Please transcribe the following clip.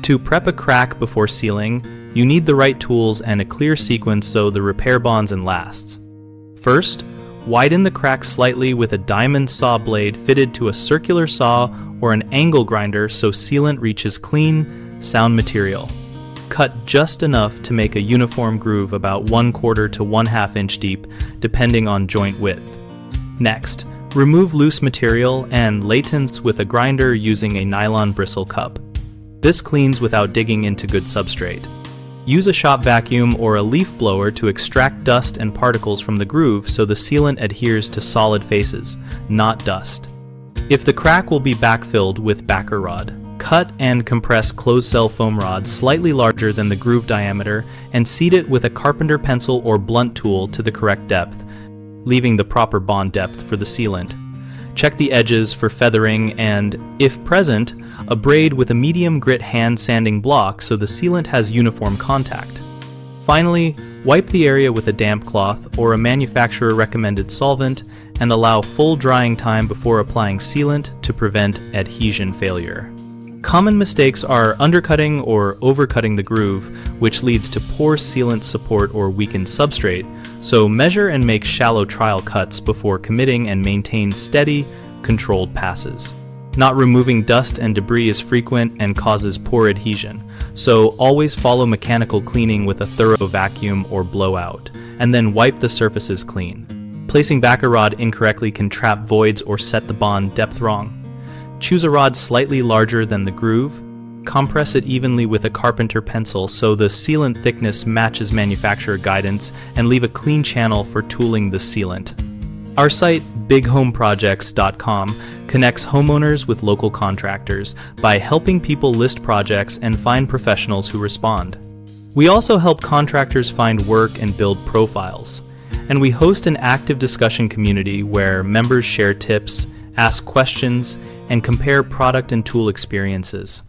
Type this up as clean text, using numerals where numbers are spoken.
To prep a crack before sealing, you need the right tools and a clear sequence so the repair bonds and lasts. First, widen the crack slightly with a diamond saw blade fitted to a circular saw or an angle grinder so sealant reaches clean, sound material. Cut just enough to make a uniform groove about 1/4 to 1/2 inch deep, depending on joint width. Next, remove loose material and latence with a grinder using a nylon bristle cup. This cleans without digging into good substrate. Use a shop vacuum or a leaf blower to extract dust and particles from the groove so the sealant adheres to solid faces, not dust. If the crack will be backfilled with backer rod, cut and compress closed-cell foam rod slightly larger than the groove diameter and seat it with a carpenter pencil or blunt tool to the correct depth, leaving the proper bond depth for the sealant. Check the edges for feathering and, if present, abrade with a medium grit hand sanding block so the sealant has uniform contact. Finally, wipe the area with a damp cloth or a manufacturer-recommended solvent and allow full drying time before applying sealant to prevent adhesion failure. Common mistakes are undercutting or overcutting the groove, which leads to poor sealant support or weakened substrate, so measure and make shallow trial cuts before committing and maintain steady, controlled passes. Not removing dust and debris is frequent and causes poor adhesion, so always follow mechanical cleaning with a thorough vacuum or blowout, and then wipe the surfaces clean. Placing backer rod incorrectly can trap voids or set the bond depth wrong. Choose a rod slightly larger than the groove. Compress it evenly with a carpenter pencil so the sealant thickness matches manufacturer guidance, and leave a clean channel for tooling the sealant. Our site, bighomeprojects.com, connects homeowners with local contractors by helping people list projects and find professionals who respond. We also help contractors find work and build profiles. And we host an active discussion community where members share tips, ask questions, and compare product and tool experiences.